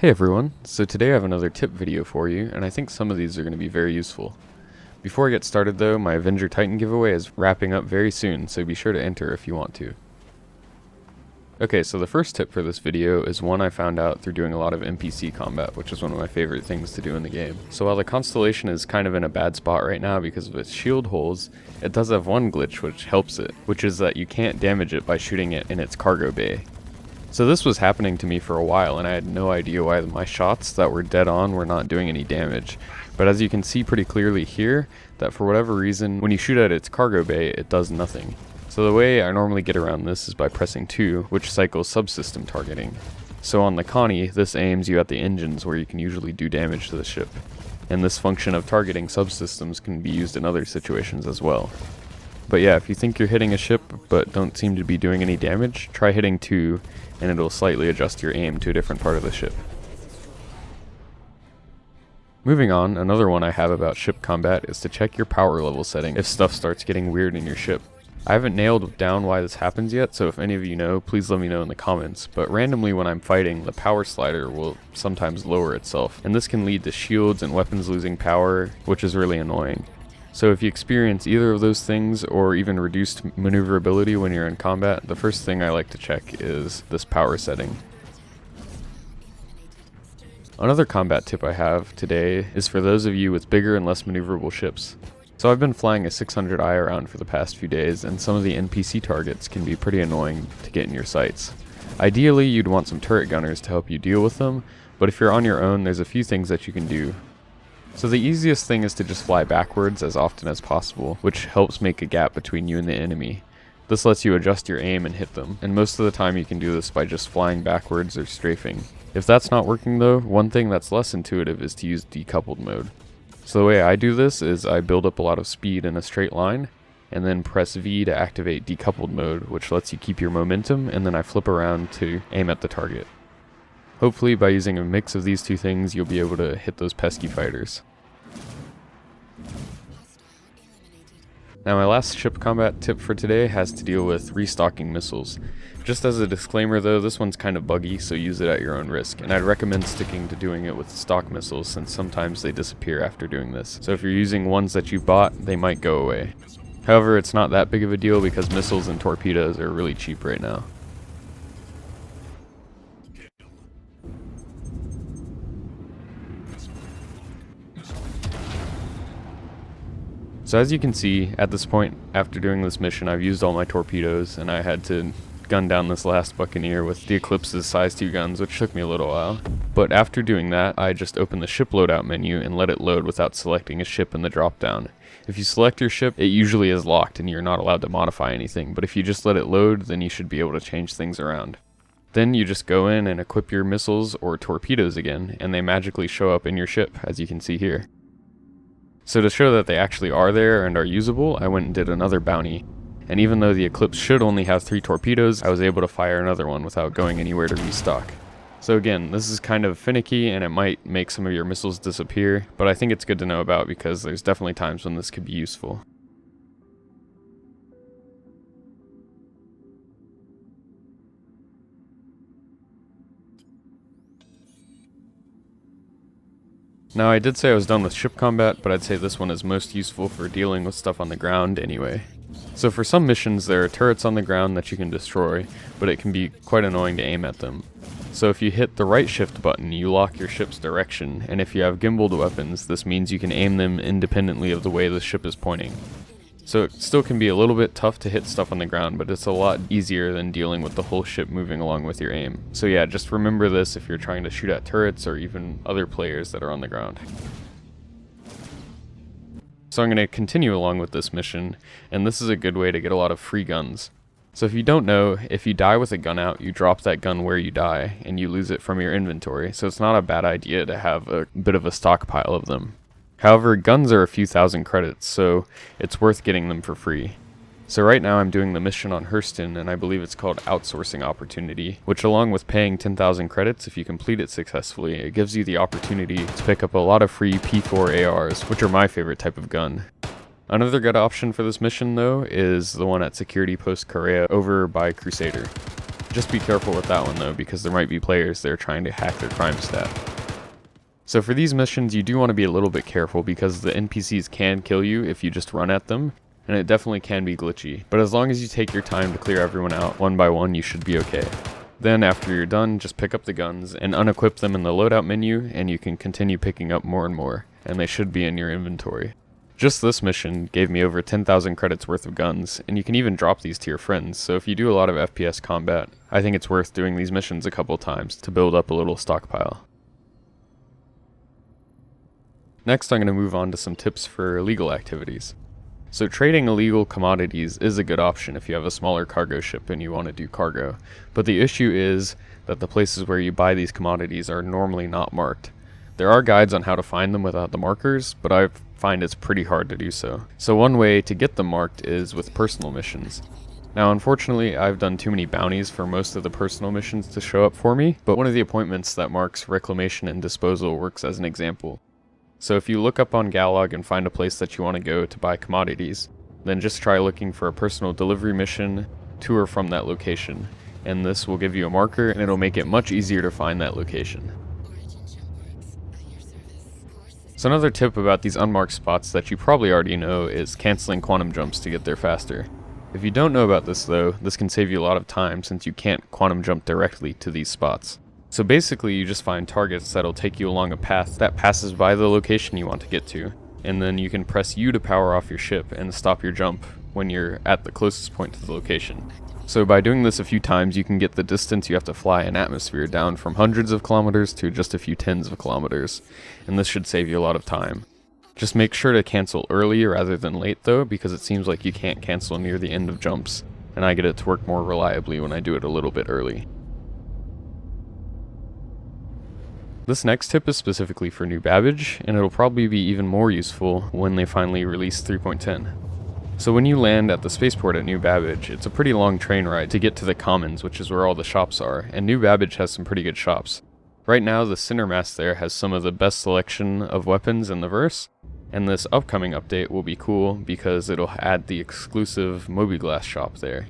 Hey everyone, so today I have another tip video for you, and I think some of these are going to be very useful. Before I get started though, my Avenger Titan giveaway is wrapping up very soon, so be sure to enter if you want to. Okay, so the first tip for this video is one I found out through doing a lot of NPC combat, which is one of my favorite things to do in the game. So while the Constellation is kind of in a bad spot right now because of its shield holes, it does have one glitch which helps it, which is that you can't damage it by shooting it in its cargo bay. So this was happening to me for a while, and I had no idea why my shots that were dead on were not doing any damage. But as you can see pretty clearly here, that for whatever reason, when you shoot at its cargo bay, it does nothing. So the way I normally get around this is by pressing 2, which cycles subsystem targeting. So on the Connie, this aims you at the engines where you can usually do damage to the ship. And this function of targeting subsystems can be used in other situations as well. But yeah, if you think you're hitting a ship but don't seem to be doing any damage, try hitting 2 and it'll slightly adjust your aim to a different part of the ship. Moving on, another one I have about ship combat is to check your power level setting if stuff starts getting weird in your ship. I haven't nailed down why this happens yet, so if any of you know, please let me know in the comments, but randomly when I'm fighting, the power slider will sometimes lower itself, and this can lead to shields and weapons losing power, which is really annoying. So if you experience either of those things, or even reduced maneuverability when you're in combat, the first thing I like to check is this power setting. Another combat tip I have today is for those of you with bigger and less maneuverable ships. So I've been flying a 600i around for the past few days, and some of the NPC targets can be pretty annoying to get in your sights. Ideally, you'd want some turret gunners to help you deal with them, but if you're on your own, there's a few things that you can do. So the easiest thing is to just fly backwards as often as possible, which helps make a gap between you and the enemy. This lets you adjust your aim and hit them, and most of the time you can do this by just flying backwards or strafing. If that's not working though, one thing that's less intuitive is to use decoupled mode. So the way I do this is I build up a lot of speed in a straight line, and then press V to activate decoupled mode, which lets you keep your momentum, and then I flip around to aim at the target. Hopefully by using a mix of these two things, you'll be able to hit those pesky fighters. Now my last ship combat tip for today has to deal with restocking missiles. Just as a disclaimer though, this one's kind of buggy, so use it at your own risk, and I'd recommend sticking to doing it with stock missiles since sometimes they disappear after doing this. So if you're using ones that you bought, they might go away. However, it's not that big of a deal because missiles and torpedoes are really cheap right now. So as you can see, at this point, after doing this mission, I've used all my torpedoes, and I had to gun down this last Buccaneer with the Eclipse's size 2 guns, which took me a little while. But after doing that, I just opened the ship loadout menu and let it load without selecting a ship in the drop-down. If you select your ship, it usually is locked and you're not allowed to modify anything, but if you just let it load, then you should be able to change things around. Then you just go in and equip your missiles or torpedoes again, and they magically show up in your ship, as you can see here. So to show that they actually are there and are usable, I went and did another bounty. And even though the Eclipse should only have 3 torpedoes, I was able to fire another one without going anywhere to restock. So again, this is kind of finicky and it might make some of your missiles disappear, but I think it's good to know about because there's definitely times when this could be useful. Now I did say I was done with ship combat, but I'd say this one is most useful for dealing with stuff on the ground anyway. So for some missions there are turrets on the ground that you can destroy, but it can be quite annoying to aim at them. So if you hit the right shift button, you lock your ship's direction, and if you have gimbaled weapons, this means you can aim them independently of the way the ship is pointing. So it still can be a little bit tough to hit stuff on the ground, but it's a lot easier than dealing with the whole ship moving along with your aim. So yeah, just remember this if you're trying to shoot at turrets or even other players that are on the ground. So I'm going to continue along with this mission, and this is a good way to get a lot of free guns. So if you don't know, if you die with a gun out, you drop that gun where you die, and you lose it from your inventory, so it's not a bad idea to have a bit of a stockpile of them. However, guns are a few thousand credits, so it's worth getting them for free. So right now I'm doing the mission on Hurston, and I believe it's called Outsourcing Opportunity, which along with paying 10,000 credits if you complete it successfully, it gives you the opportunity to pick up a lot of free P4 ARs, which are my favorite type of gun. Another good option for this mission though is the one at Security Post Korea over by Crusader. Just be careful with that one though, because there might be players that are trying to hack their crime stat. So for these missions, you do want to be a little bit careful because the NPCs can kill you if you just run at them, and it definitely can be glitchy. But as long as you take your time to clear everyone out one by one, you should be okay. Then after you're done, just pick up the guns and unequip them in the loadout menu, and you can continue picking up more and more, and they should be in your inventory. Just this mission gave me over 10,000 credits worth of guns, and you can even drop these to your friends, so if you do a lot of FPS combat, I think it's worth doing these missions a couple times to build up a little stockpile. Next, I'm going to move on to some tips for illegal activities. So trading illegal commodities is a good option if you have a smaller cargo ship and you want to do cargo, but the issue is that the places where you buy these commodities are normally not marked. There are guides on how to find them without the markers, but I find it's pretty hard to do so. So one way to get them marked is with personal missions. Now unfortunately, I've done too many bounties for most of the personal missions to show up for me, but one of the appointments that marks reclamation and disposal works as an example. So if you look up on Galog and find a place that you want to go to buy commodities, then just try looking for a personal delivery mission to or from that location, and this will give you a marker and it'll make it much easier to find that location. So another tip about these unmarked spots that you probably already know is canceling quantum jumps to get there faster. If you don't know about this though, this can save you a lot of time since you can't quantum jump directly to these spots. So basically you just find targets that'll take you along a path that passes by the location you want to get to, and then you can press U to power off your ship and stop your jump when you're at the closest point to the location. So by doing this a few times, you can get the distance you have to fly in atmosphere down from hundreds of kilometers to just a few tens of kilometers, and this should save you a lot of time. Just make sure to cancel early rather than late though, because it seems like you can't cancel near the end of jumps, and I get it to work more reliably when I do it a little bit early. This next tip is specifically for New Babbage, and it'll probably be even more useful when they finally release 3.10. So when you land at the spaceport at New Babbage, it's a pretty long train ride to get to the Commons, which is where all the shops are, and New Babbage has some pretty good shops. Right now, the center mass there has some of the best selection of weapons in the verse, and this upcoming update will be cool because it'll add the exclusive Moby-Glass shop there.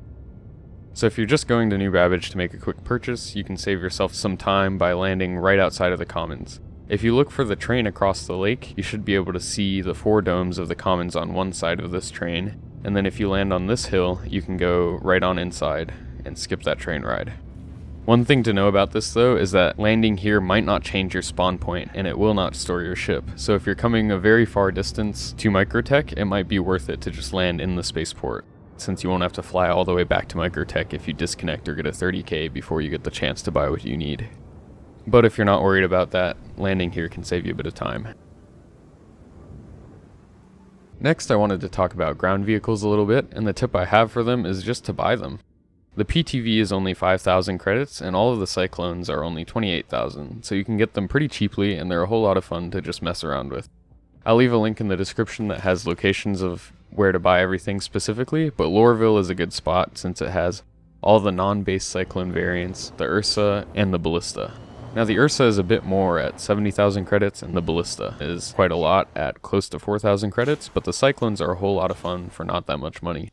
So if you're just going to New Babbage to make a quick purchase, you can save yourself some time by landing right outside of the Commons. If you look for the train across the lake, you should be able to see the 4 domes of the Commons on one side of this train, and then if you land on this hill, you can go right on inside and skip that train ride. One thing to know about this though is that landing here might not change your spawn point, and it will not store your ship, so if you're coming a very far distance to Microtech, it might be worth it to just land in the spaceport, since you won't have to fly all the way back to Microtech if you disconnect or get a 30k before you get the chance to buy what you need. But if you're not worried about that, landing here can save you a bit of time. Next, I wanted to talk about ground vehicles a little bit, and the tip I have for them is just to buy them. The PTV is only 5,000 credits, and all of the Cyclones are only 28,000, so you can get them pretty cheaply, and they're a whole lot of fun to just mess around with. I'll leave a link in the description that has locations of where to buy everything specifically, but Loreville is a good spot since it has all the non-base Cyclone variants, the Ursa, and the Ballista. Now the Ursa is a bit more at 70,000 credits, and the Ballista is quite a lot at close to 4,000 credits, but the Cyclones are a whole lot of fun for not that much money.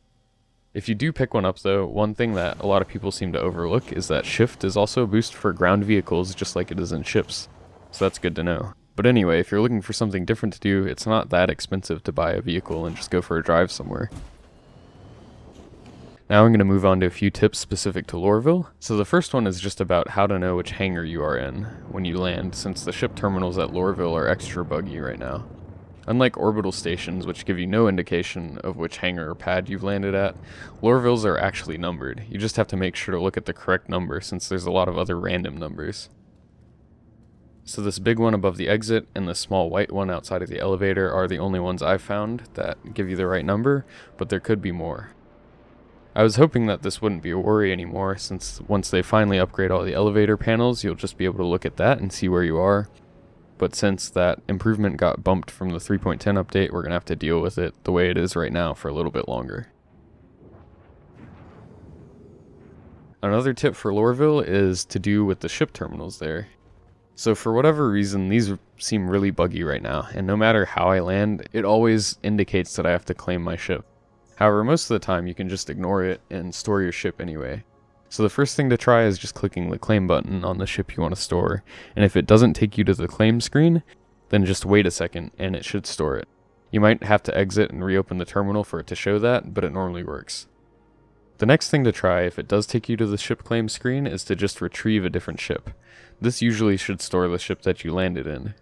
If you do pick one up though, one thing that a lot of people seem to overlook is that shift is also a boost for ground vehicles just like it is in ships, so that's good to know. But anyway, if you're looking for something different to do, it's not that expensive to buy a vehicle and just go for a drive somewhere. Now I'm going to move on to a few tips specific to Loreville. So the first one is just about how to know which hangar you are in when you land, since the ship terminals at Loreville are extra buggy right now. Unlike orbital stations, which give you no indication of which hangar or pad you've landed at, Lorevilles are actually numbered. You just have to make sure to look at the correct number since there's a lot of other random numbers. So this big one above the exit and the small white one outside of the elevator are the only ones I've found that give you the right number, but there could be more. I was hoping that this wouldn't be a worry anymore, since once they finally upgrade all the elevator panels, you'll just be able to look at that and see where you are. But since that improvement got bumped from the 3.10 update, we're going to have to deal with it the way it is right now for a little bit longer. Another tip for Loreville is to do with the ship terminals there. So for whatever reason, these seem really buggy right now, and no matter how I land, it always indicates that I have to claim my ship. However, most of the time you can just ignore it and store your ship anyway. So the first thing to try is just clicking the claim button on the ship you want to store, and if it doesn't take you to the claim screen, then just wait a second and it should store it. You might have to exit and reopen the terminal for it to show that, but it normally works. The next thing to try, if it does take you to the ship claim screen, is to just retrieve a different ship. This usually should store the ship that you landed in.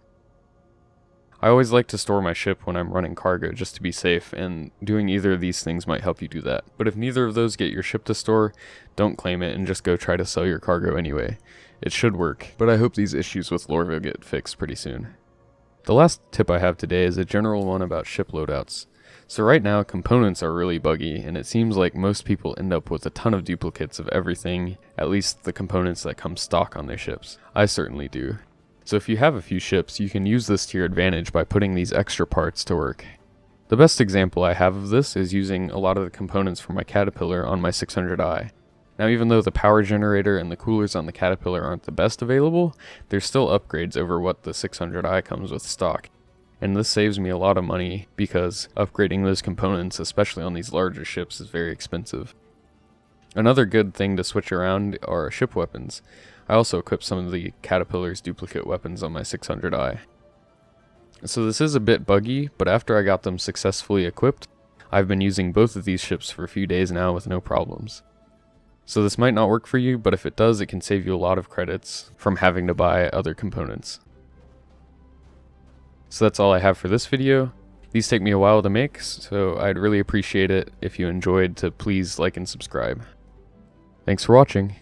I always like to store my ship when I'm running cargo just to be safe, and doing either of these things might help you do that. But if neither of those get your ship to store, don't claim it and just go try to sell your cargo anyway. It should work, but I hope these issues with Loreville get fixed pretty soon. The last tip I have today is a general one about ship loadouts. So right now, components are really buggy, and it seems like most people end up with a ton of duplicates of everything, at least the components that come stock on their ships. I certainly do. So if you have a few ships, you can use this to your advantage by putting these extra parts to work. The best example I have of this is using a lot of the components from my Caterpillar on my 600i. Now even though the power generator and the coolers on the Caterpillar aren't the best available, there's still upgrades over what the 600i comes with stock. And this saves me a lot of money because upgrading those components, especially on these larger ships, is very expensive. Another good thing to switch around are ship weapons. I also equipped some of the Caterpillar's duplicate weapons on my 600i. So this is a bit buggy, but after I got them successfully equipped, I've been using both of these ships for a few days now with no problems. So this might not work for you, but if it does, it can save you a lot of credits from having to buy other components. So that's all I have for this video. These take me a while to make, so I'd really appreciate it if you enjoyed to please like and subscribe. Thanks for watching.